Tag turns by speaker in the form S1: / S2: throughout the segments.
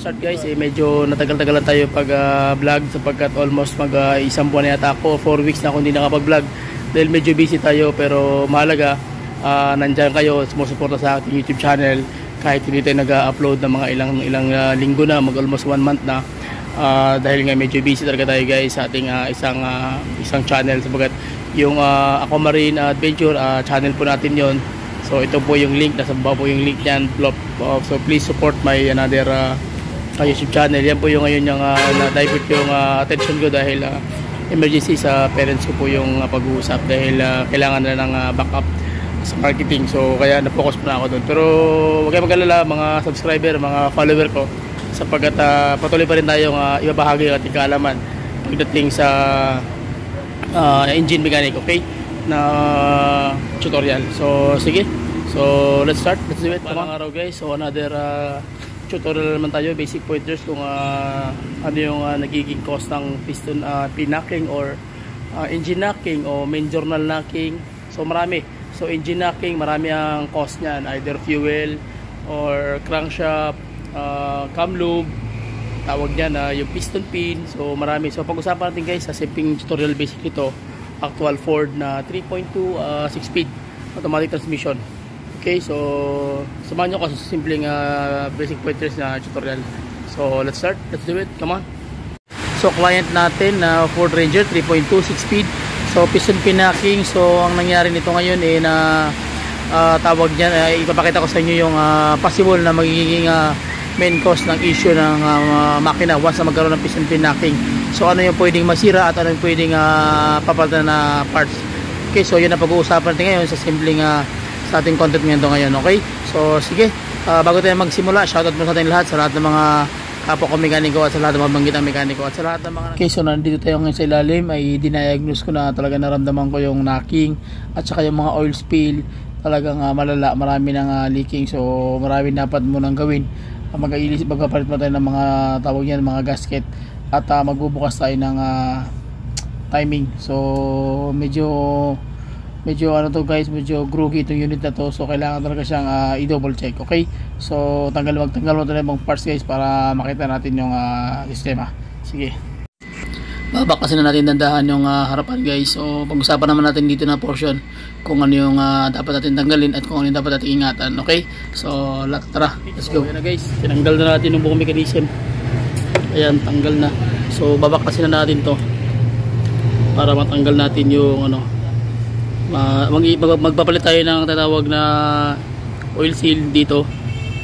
S1: start guys, medyo natagal-tagalan tayo pag vlog sapagkat almost isang buwan na yata ako, 4 weeks na ako hindi nakapag-vlog dahil medyo busy tayo, pero mahalaga nandyan kayo, sumusuporta sa ating YouTube channel kahit hindi tayo nag-upload ng mga ilang linggo na, almost 1 month na, dahil nga medyo busy talaga tayo guys sa ating isang channel sapagkat yung Aquamarine Adventure channel po natin yon. So ito po yung link, nasa baba po yung link niyan. So please support my another YouTube channel. Yan po yung ngayon yung na-divert yung attention ko dahil emergency sa parents ko po yung pag-uusap dahil kailangan na ng backup sa marketing. So kaya na-focus po na ako doon. Pero huwag kayo mag-alala mga subscriber, mga follower ko, sapagkat patuloy pa rin tayong ibabahagi ang ating kaalaman pagdating sa engine mechanic, okay, na tutorial. So sige, so let's start, let's do it. Mga araw guys, so another tutorial naman tayo, basic pointers kung ano yung nagiging cause ng piston pin knocking or engine knocking o main journal knocking. So marami, so engine knocking marami ang cause niyan, either fuel or crankshaft, cam lobe, tawag niyan yung piston pin. So marami, so pag-usapan natin guys sa simpleng tutorial basic nito, actual Ford na 3.2 6-speed automatic transmission. Okay, so samahan nyo ako sa simpleng basic pointers na tutorial. So let's start, let's do it, come on. So client natin na Ford Ranger 3.2 6-speed, so piston pin knocking. So ang nangyari nito ngayon na tawag niyan, ipapakita ko sa inyo yung possible na magiging main cause ng issue ng makina once na magkaroon ng piston pin knocking. So ano yung pwedeng masira at ano yung pwedeng papalitan na parts. Okay, so yun ang pag-uusapan natin ngayon sa simpleng sa ating content ngayon, okay? So sige, bago tayo magsimula, shoutout mo sa ating lahat, sa lahat ng mga kapwa ko mekaniko at sa lahat ng mga banggitang mekaniko at sa lahat ng mga... Okay, so nandito tayo ngayon sa ilalim, ay diniagnose ko na talaga, naramdaman ko yung knocking at saka yung mga oil spill, talagang malala, marami ng leaking. So marami dapat mo nang gawin, magpapalit mo tayo ng mga tawag yan, mga gasket, at magbubukas tayo ng timing. So medyo ano to guys, medyo groggy itong unit na to, so kailangan talaga siyang i-double check, okay? So magtanggal mo tayo ng parts guys para makita natin yung sistema. Sige, babakasin na natin dandahan yung harapan guys. So pag-usapan naman natin dito na portion kung ano yung dapat natin tanggalin at kung ano yung dapat natin ingatan, okay? So tara, let's go. Ayan na guys, tinanggal na natin yung buong mechanism. Ayan, tanggal na. So babakasin na natin to para matanggal natin yung ano, magpapalit tayo ng tatawag na oil seal dito.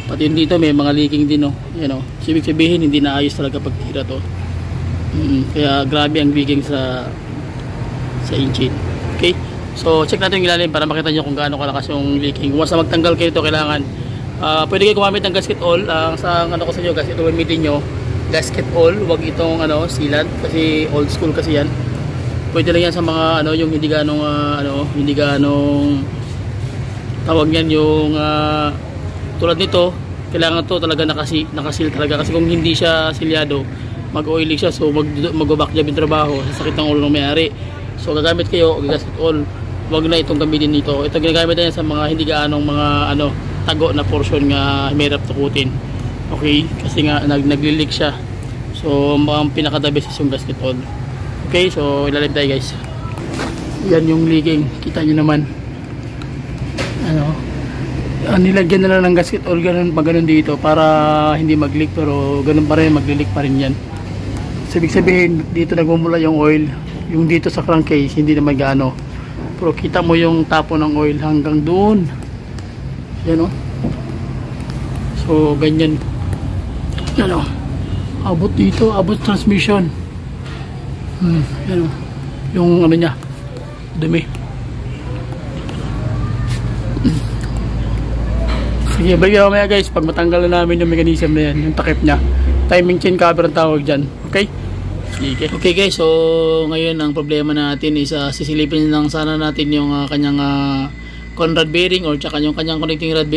S1: Pati yun dito may mga leaking din, no? Yan, no? Ibig sabihin hindi na ayos talaga pag tira to. Kaya grabe ang leaking sa engine. Okay, so check natin yung ilalim para makita nyo kung gaano kalakas yung leaking. Once na magtanggal kayo ito, kailangan pwede kayo gumamit ng gasket oil. Sa ano ko sa inyo, gasket oil gamitin nyo, gasket oil, wag itong sealant kasi old school kasi yan. Pwede lang yan sa mga yung hindi ganong tawag yan, yung tulad nito, kailangan to talaga nakasil talaga, kasi kung hindi siya silyado, mag-oily siya, so mag-backjab yung trabaho, sasakit ng ulo ng may-ari. So gagamit kayo gasket oil, wag na itong gamitin dito. Ito ginagamit na yan sa mga hindi gaanong mga tago na portion nga mahirap tukutin, okay, kasi nga nagli-leak siya. So ang pinaka-the best is yung gasket oil. Okay, so ilalim tayo guys. Yan yung leaking, kita nyo naman. Nilagyan na lang ng gasket oil, ganun dito para hindi mag-leak, pero ganun pa rin, mag-leak pa rin yan. So ibig sabihin dito nagmumula yung oil, yung dito sa crankcase hindi naman gaano, pero kita mo yung tapo ng oil hanggang doon. Yan, so ganyan, abot dito, abot transmission. Yan, yung niya, dumi. Sige, balik na mamaya guys pag matanggal na namin yung mechanism na yan, yung takip nya. Timing chain cover ang tawag dyan, okay? Sige. Okay guys, so ngayon ang problema natin is sisilipin lang sana natin yung kanyang conrod bearing or tsaka yung kanyang connecting rod.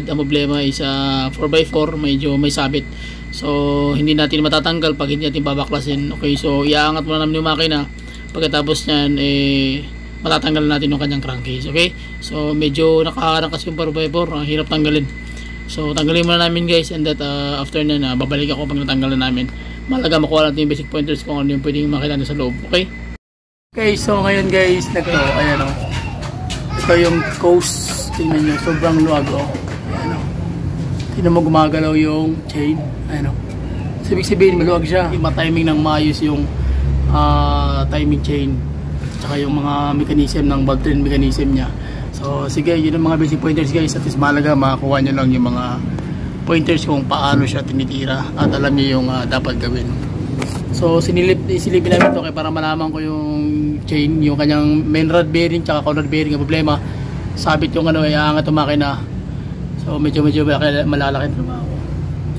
S1: Ang problema is 4x4, medyo may sabit. So hindi natin matatanggal pag hindi natin babaklasin. Okay, so iaangat muna namin yung makina. Pagkatapos nyan matatanggal natin yung kanyang crankcase. Okay, so medyo nakaharang kasi yung 4x4, hirap tanggalin. So tanggalin muna namin guys, and that after na babalik ako pag natanggal na namin. Malaga makuha natin yung basic pointers kung ano yung pwedeng makita sa loob. Okay? Okay, so ngayon guys, ayan o. Ito yung coast. Tingnan nyo, sobrang luwag o. Ayan o. Tingnan mo gumagalaw yung chain. Ayan o. So, ibig sabihin, maluwag siya. Ma-timing ng maayos yung timing chain. Tsaka yung mga mechanism ng valve train mechanism niya. So sige, yun ang mga basic pointers guys. At least mahalaga makakuha nyo lang yung mga pointers kung paano siya tinitira. At alam nyo yung dapat gawin. So isilipin namin ito para malaman ko yung chain, yung kanyang main rod bearing tsaka counter bearing. Ang problema, sabit yung ay aangat yung makina. So medyo malalaki trabaho.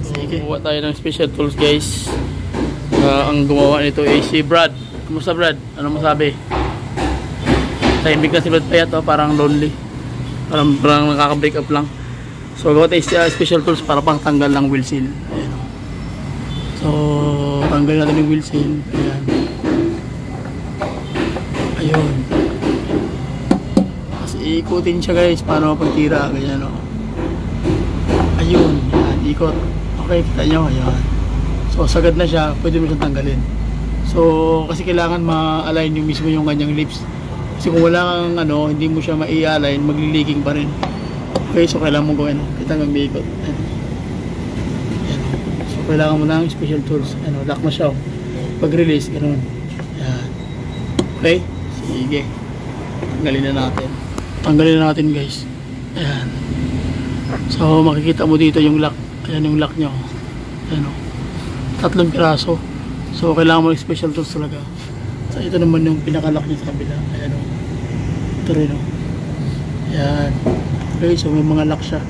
S1: Sige, kuha tayo ng special tools guys. Ang gumawa nito ay si Brad. Kumusta Brad? Ano masabi? Tahimik na si Brad Payat, parang lonely. Parang nakaka-break up lang. So gawa tayo special tools para pang tanggal ng wheel seal. Ayan. So tanggal natin yung wheel seal. Ayan. Ayun. Tapos ikutin siya guys, paano pagtira. Ganyan o. Ayun. Ayan, ikot. Okay, kita nyo. Ayan. So sagad na siya, pwede mo siyang tanggalin. So kasi kailangan ma-align yung mismo yung kanyang lips. Kasi kung wala kang hindi mo siya ma-i-align, magli-leaking pa rin. Okay, so kailangan mo gawin. Kita nga may ikot. Ayan. So kailangan mo ng special tools. Lock na siya. Pag-release, ganoon. Ayan. Okay, sige. Tanggalin na natin. Tanggalin na natin guys. Ayan. So makikita mo dito yung lock. Ayan yung lock nyo. Ayan o. 3 piraso. So kailangan mo ng special tools talaga. So ito naman yung pinaka-lock niya sa kabila. Ayan o. Ito rin o. Ayan. Okay, so may mga lock siya.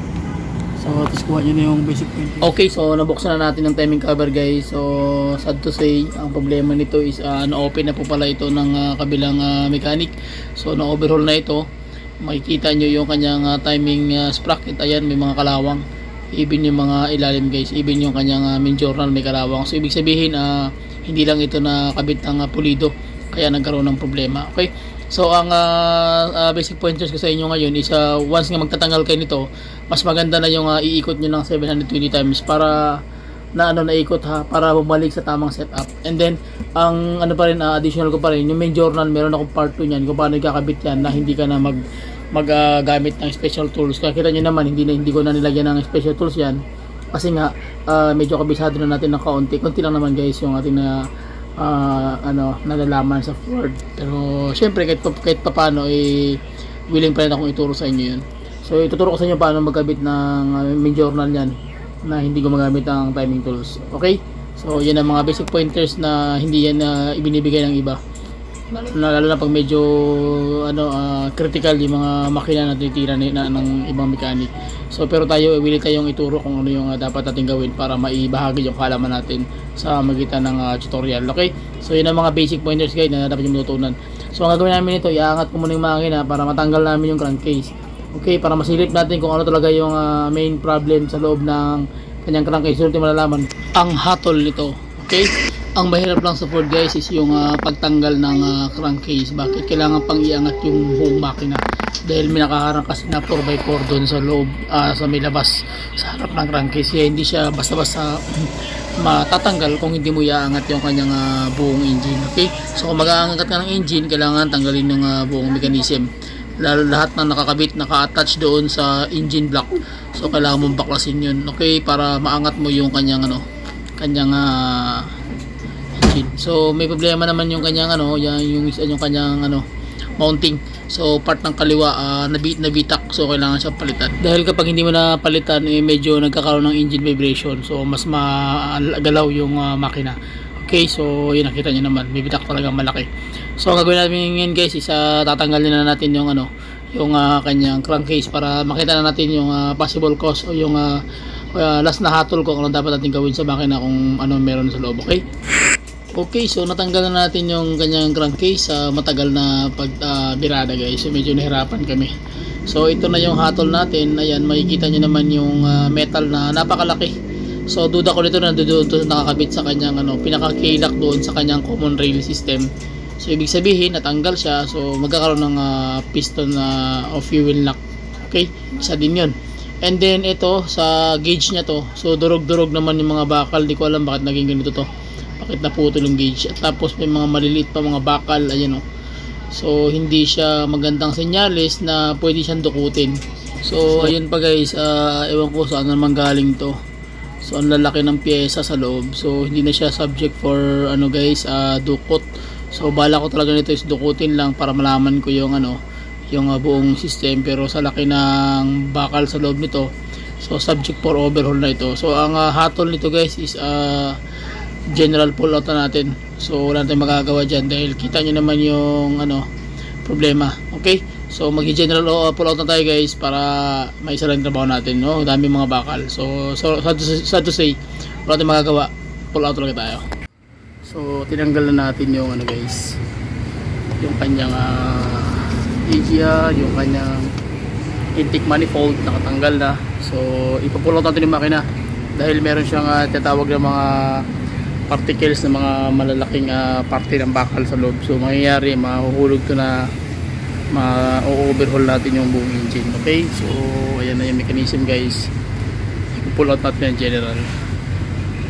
S1: So tapos kuha nyo na yung basic point. Okay, so nabuksan na natin ng timing cover guys. So sad to say, ang problema nito is na-open na po pala ito ng kabilang mechanic. So na-overhaul na ito. Makikita nyo yung kanyang timing sprocket. Ayan, may mga kalawang. Even yung mga ilalim guys, even yung kanyang main journal may kalawang. So ibig sabihin hindi lang ito nakabit ng pulido, kaya nagkaroon ng problema. Okay, so ang basic pointers ko sa inyo ngayon is once nga magtatanggal kayo nito, mas maganda na yung iikot nyo ng 720 times para naikot para bumalik sa tamang setup. And then ang pa rin additional ko pa rin yung main journal, meron akong part 2 niyan kung paano ikakabit yan na hindi ka na maggamit ng special tools. Kaya kita nyo naman, hindi ko na nilagyan ng special tools yan kasi nga medyo kabisado na natin ng konti lang naman guys yung ating nalalaman sa Ford. Pero syempre kahit paano willing pa rin akong ituro sa inyo yun. So ituturo ko sa inyo paano magkabit ng main journal yan na hindi gumagamit ng timing tools. Okay, so yan ang mga basic pointers na hindi yan ibinibigay ng iba, lalo na pag medyo critical yung mga makina na tinitira ng ibang mechanic. So pero willing tayong ituro kung ano yung dapat natin gawin para maibahagi yung kaalaman natin sa magitan ng tutorial. Okay, so yun ang mga basic pointers guys na dapat yung matutunan. So ang gagawin namin ito, iaangat ko muna yung makina para matanggal namin yung crankcase. Okay, para masilip natin kung ano talaga yung main problem sa loob ng kanyang crankcase. So malalaman ang hatol nito. Okay, ang mahirap lang sa Ford guys is yung pagtanggal ng crankcase. Bakit kailangan pang iangat yung buong makina? Dahil may nakaharang kasi na 4x4 doon sa loob, sa may labas sa harap ng crankcase. Kaya hindi siya basta-basta matatanggal kung hindi mo iaangat yung kanyang buong engine. Okay, so kung mag-aangat ka ng engine, kailangan tanggalin yung buong mechanism. Lahat na nakakabit, naka-attach doon sa engine block. So kailangan mong baklasin yun. Okay, para maangat mo yung kanyang engine. So may problema naman yung kanyang yung kanyang mounting. So part ng kaliwa nabitak, so kailangan siya palitan. Dahil kapag hindi mo na palitan medyo nagkakaroon ng engine vibration. So mas magalaw yung makina. Okay, so yun, nakita nyo naman, may bitak talaga malaki. So ang gagawin natin ngayon guys is tatanggalin na natin yung kanyang crankcase para makita na natin yung possible cause o yung last na hatol kung ano dapat natin gawin sa makina kung ano meron sa loob. Okay? Okay, so natanggal na natin yung kanyang crankcase matagal na pagbirada guys. So medyo nahirapan kami. So ito na yung hatol natin. Ayan, makikita nyo naman yung metal na napakalaki. So duda ko nito na doon nakakabit sa kanyang pinaka-K-lock doon sa kanyang common rail system. So ibig sabihin natanggal siya, so magkakaroon ng piston o fuel lock. Okay, isa din yun. And then ito sa gauge niya to. So durog-durog naman yung mga bakal. Di ko alam bakit naging ganito to. Bakit naputol yung gauge. At tapos may mga maliliit pa mga bakal. Ayan o. So hindi siya magandang senyales na pwede siyang dukutin. So ayun pa guys. Ewan ko saan naman galing to. So ang lalaki ng pyesa sa loob. So hindi na siya subject for ano guys, dukot. So bala ko talaga nito is dukutin lang para malaman ko yung ano, yung buong system. Pero sa laki ng bakal sa loob nito, so subject for overhaul na ito. So ang hatol nito guys is general pull out na natin. So wala tayong magagawa dyan dahil kita nyo naman yung ano, problema. Okay, so mag-general pull out na tayo guys para maisa lang trabaho natin, no? Dami mga bakal. So sad to say, wala tayong magagawa, pull out talaga tayo. So tinanggal na natin yung ano guys, yung kanyang AGR, yung kanyang intake manifold nakatanggal na. So ipo-pull out natin yung makina dahil meron siyang tinatawag na mga particles na mga malalaking parte ng bakal sa loob. So mangyayari, mahuhulog to na ma-overhaul natin yung buong engine. Okay, so ayan na yung mechanism guys. Ipo-pull out natin yung general.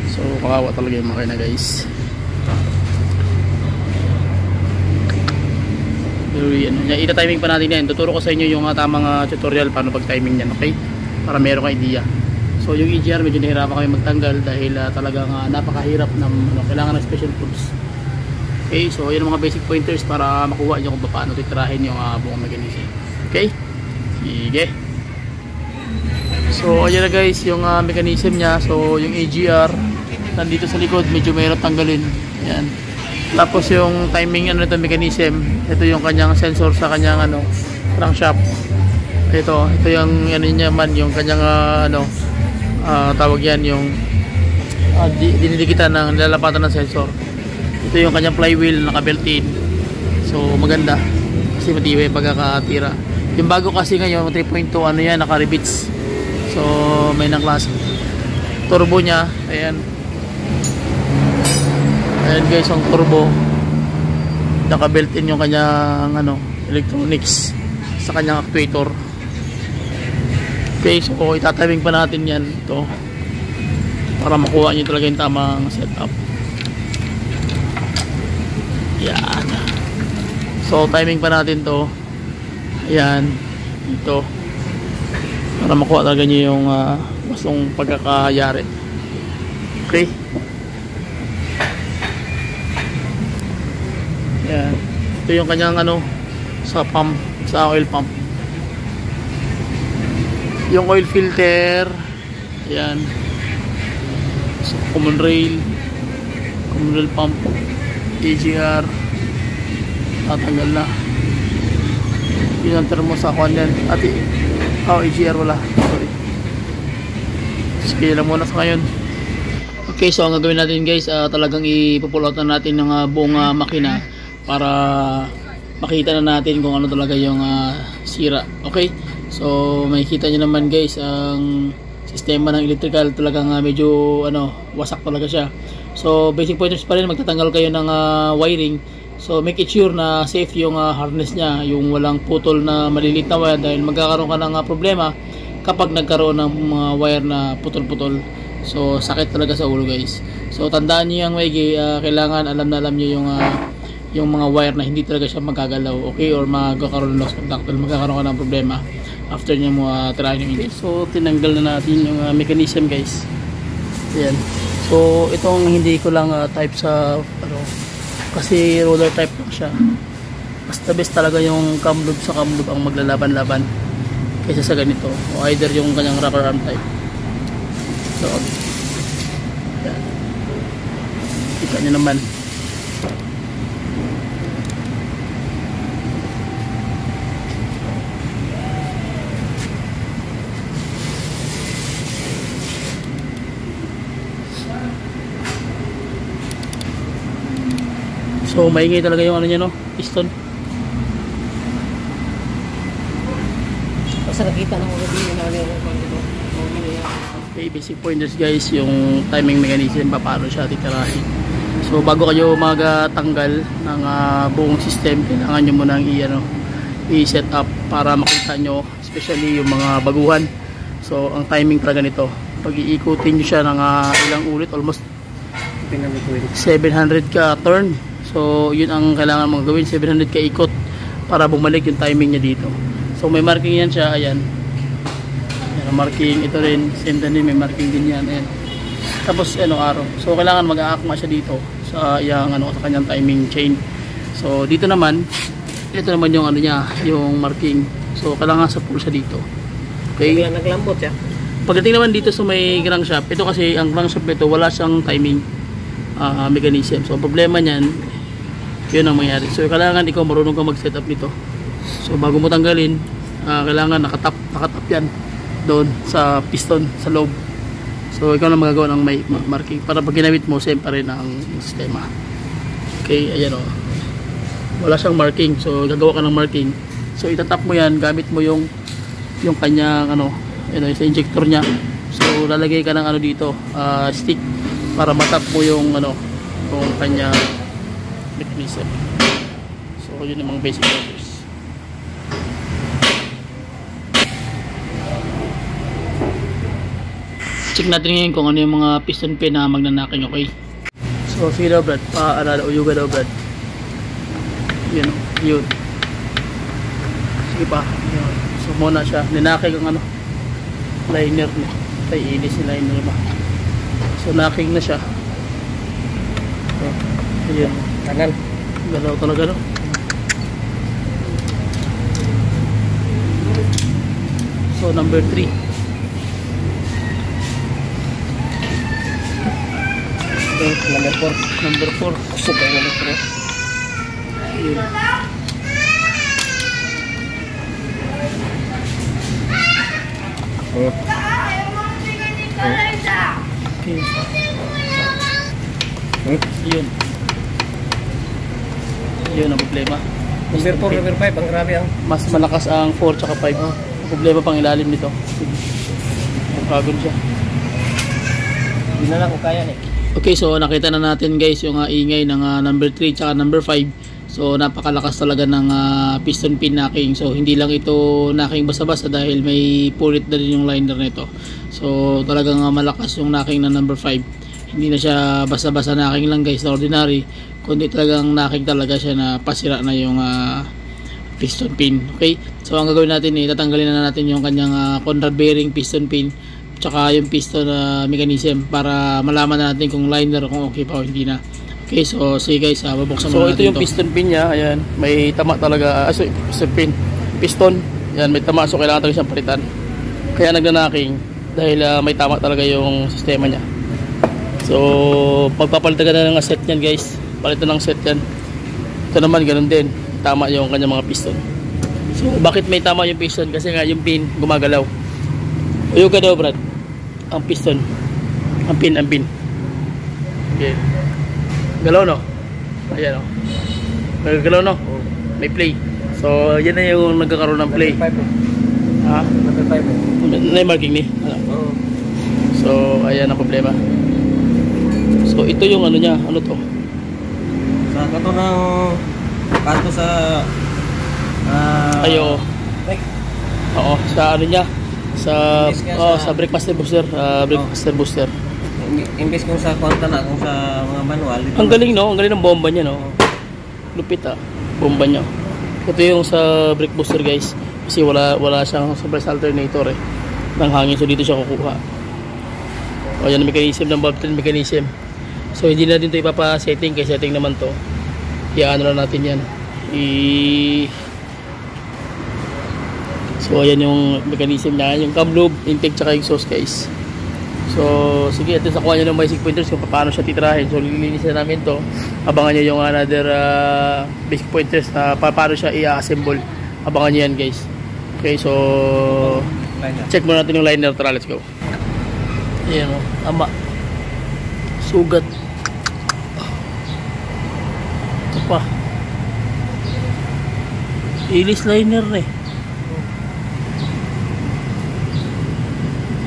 S1: So kawawa talaga yung makina guys. Ita-timing pa natin yan. Tuturo ko sa inyo yung tamang tutorial paano pag-timing yan, okay? Para meron kang idea. So yung EGR medyo nahirapan kami magtanggal dahil talagang napakahirap ng kailangan ng special tools. Okay, so yun ang mga basic pointers para makuha nyo kung paano titirahin yung buong mechanism. Okay? Sige. So ayan na guys yung mechanism nya. So yung EGR nandito sa likod, medyo mahirap tanggalin. Ayan. Tapos yung timing ano nito mechanism, ito yung kanyang sensor sa kanyang ano, crankshaft. Ito yung ano niya man, yung kanyang tawag yan yung dinidikitan ng nilalapatan ng sensor. Ito yung kanyang flywheel naka-built-in. So maganda kasi matibay pagkakatira. Yung bago kasi ngayon 3.2 ano yan, naka-rivets. So may nang klase. Turbo niya, ayan. Ayan guys, ang turbo naka-built-in yung kanyang ano, electronics sa kanyang actuator. Okay, so itatiming pa natin yan ito para makuha nyo talaga yung tamang setup. Yan. So timing pa natin to. Ayan, ito para makuha talaga nyo yung gustong pagkakayari. Okay. Yan. Ito yung kanyang ano sa pump, sa oil pump. Yung oil filter, ayan. So, common rail pump, AGR, tatanggal na. Yun ang termo sa kuwan yan. AGR wala. Sorry. Sige lang muna sa ngayon. Okay, so ang gagawin natin guys, talagang ipupull out na natin ng buong makina para makita na natin kung ano talaga yung sira. Okay, so makikita nyo naman guys ang sistema ng electrical talagang medyo wasak talaga siya. So basic pointers pa rin, magtatanggal kayo ng wiring. So make it sure na safe yung harness nya, yung walang putol na maliliit na wire dahil magkakaroon ka ng problema kapag nagkaroon ng mga wire na putol-putol. So sakit talaga sa ulo guys. So tandaan nyo yung maigi, kailangan alam nyo yung mga wire na hindi talaga siya magkagalaw, okay, or magkakaroon ng loss conductor, magkakaroon ka ng problema after nyo mo tirahin yung engine. So tinanggal na natin yung mechanism guys. Ayan. So itong hindi ko lang type sa kasi roller type lang siya. Basta best talaga yung cam loop sa cam loop ang maglalaban-laban kaysa sa ganito, o either yung kanyang rubber arm type. So ayan. Kita nyo naman. So maingay talaga yung niya piston.
S2: Basta nakita ng mga din na
S1: Okay, basic pointers guys, yung timing mechanism, paano siya titirahin. So bago kayo magtanggal ng buong system, kailangan nyo munang i-set up para makita nyo, especially yung mga baguhan. So So ang timing talaga nito, pag iikutin nyo siya ng ilang ulit, almost 700 ka turn. So yun ang kailangan mong gawin, 700 ka ikot para bumalik yung timing niya dito. So may marking yan siya, ayan. Ayan, marking ito rin, same din, may marking din yan, ayan. Tapos araw. So kailangan mag-aakma siya dito sa sa kanyang timing chain. So dito naman, ito naman yung niya, yung marking. So kailangan sa pull siya dito. Okay?
S2: Kaya naglambot siya.
S1: Pagdating naman dito sa may crankshaft, ito kasi ang crankshaft nito wala siyang timing mechanism. So problema niyan, yun ang mangyari. So kailangan ikaw marunong kang mag-setup nito. So bago mo tanggalin, kailangan nakatap yan doon sa piston sa loob. So ikaw na magagawa ng may marking para pag ginamit mo same pa rin ang sistema. Okay, ayan o. Wala siyang marking. So gagawa ka ng marking. So itatap mo yan, gamit mo yung kanyang sa injector niya. So lalagay ka ng dito, stick para matap mo yung yung kanyang mechanism. So yun yung mga basic orders. Check natin ngayon kung ano yung mga piston pin na magnanaking, okay? So sige daw Brad, paalala uyuga daw Brad. Yun. Sige pa. Yun. So muna siya, ninakig ang liner niya. Tay inis yung liner ba? So naking na siya. So, ayun.
S2: Tagal.
S1: Galaw talaga no? So number 3. Number 4.
S2: Super number 4.
S1: Yun. Okay. Yun. Yun ang problema.
S2: Number 4, number 5, ang grabe ang
S1: mas malakas ang 4 tsaka 5. Ang problema pang ilalim nito. Ang kagod siya.
S2: Hindi na lang kung kaya
S1: Okay, so nakita na natin guys yung ingay ng number 3 tsaka number 5. So napakalakas talaga ng piston pin knocking. So hindi lang ito knocking basta-basta dahil may pulit na din yung liner nito. So talagang malakas yung knocking ng number 5. Hindi na siya basta-basta knocking lang guys na ordinary, kundi talagang knocking talaga siya na pasira na yung piston pin. Okay, so ang gagawin natin tatanggalin na natin yung kanyang Conrad bearing piston pin tsaka yung piston mechanism para malaman natin kung liner kung okay pa o hindi na. Okay, so sige guys, babuksan muna natin. So ito yung piston pin niya, ayan, may tama talaga, piston, ayan, may tama, so kailangan talaga siyang palitan. Kaya nagnanaking dahil may tama talaga yung sistema niya. So pagpapalitan ka na ng set niyan guys, palitan ng set yan. Ito naman ganun din, tama yung kanyang mga piston. So bakit may tama yung piston? Kasi nga yung pin gumagalaw. Uyog ka daw Brad, ang piston, ang pin. Okay. Galaw no? Ayan o. Nagagalaw no? May play. So yan na yung nagkakaroon ng play. Ha?
S2: Number 5.
S1: Na marking ni? So ayan ang problema. So ito yung niya, ano to?
S2: Sa kato ng kanto sa
S1: ayo. Oo, sa niya? Sa brake master booster, brake master booster.
S2: Imbes kung sa konta na, kung sa mga manual.
S1: Ang galing no, ang galing ng bomba niya no. Lupit bomba niya. Ito yung sa brake booster guys. Kasi wala siyang surprise alternator ng hangin, so dito siya kukuha. O yan ang mechanism ng valve train mechanism. So hindi na din ito ipapa-setting, kaya setting naman to. Iyaano na natin yan. So ayan yung mechanism niya, yung cam loop, intake tsaka exhaust guys. So sige, ito sa kuha nyo ng basic pointers kung paano siya titirahin. So lilinisin namin to. Abangan nyo yung another basic pointers na paano siya i-assemble. Abangan nyo yan guys. Okay, so check muna natin yung liner. Tara, let's go. Ayan o, tama. Sugat. Ito pa. Ilis liner eh.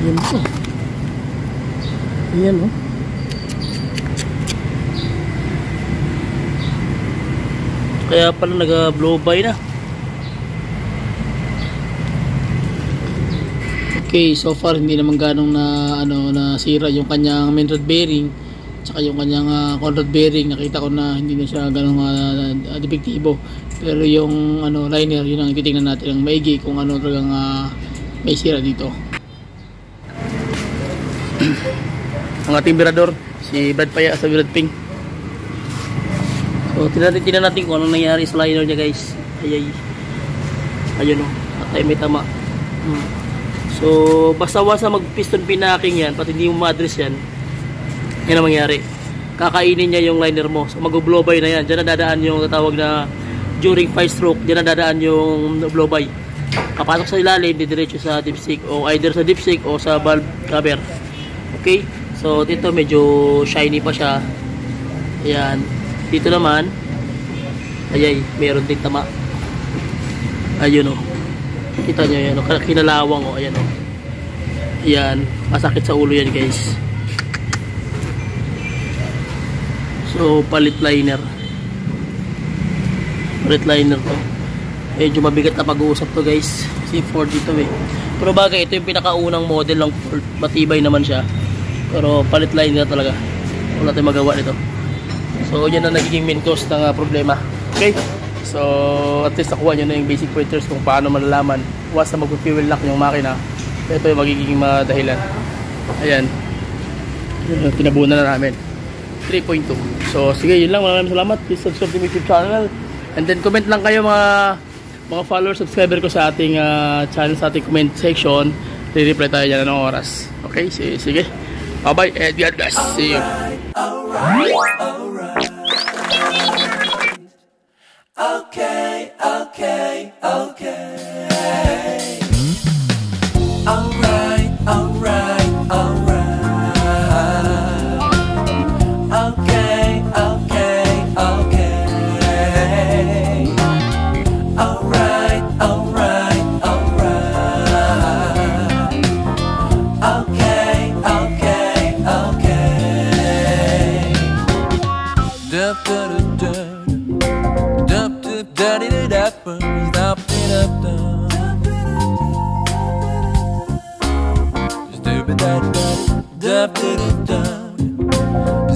S1: Ayan po. Ayan o. Kaya pala nag-blow by na. Okay, so far hindi naman ganong na sira yung kanyang main rod bearing tsaka yung kanyang conrod bearing. Nakita ko na hindi na siya ganong depektibo. Pero yung liner, yun ang titingnan natin ang maigi kung ano talagang may sira dito. Ang ating birador, si Brad Paya sa Brad Ping. So tingnan natin kung anong nangyari sa liner niya, guys. Ayun o, at may tama. So basta mag piston pinacking yan, pati hindi mo ma-address yan, yan ang mangyari. Kakainin niya yung liner mo. So mag-blow by na yan. Diyan na dadaan yung tatawag na during 5 stroke. Diyan na dadaan yung blow by. Kapasok sa ilalim, didiretso sa dipstick, o either sa dipstick o sa valve cover. Okay? So dito medyo shiny pa siya. Ayan. Dito naman, meron din tama. Ayun o. Kita nyo yan, kinalawang o. Ayan o. Ayan. Masakit sa ulo yan, guys. So palit liner to. Medyo mabigat na pag-uusap to, guys, kasi Ford dito pero bagay ito yung pinakaunang model ng Ford, matibay naman siya, pero palit liner talaga, wala tayong magawa nito. So yan ang nagiging main cause ng problema. Okay, so at least nakuha nyo na yung basic pointers kung paano malalaman once na mag-fuel lock yung makina. Ito yung magiging dahilan. Ayan, tinabunan na namin 3.2. So sige, yun lang. Maraming salamat. Please subscribe to my YouTube channel. And then comment lang kayo mga follower, subscriber ko sa ating channel, sa ating comment section. Re-reply tayo dyan ng oras. Okay, sige. Bye bye and God bless. See you.
S3: Okay.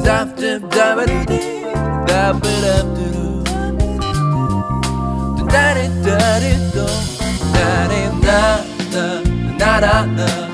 S3: Da da da da da da da.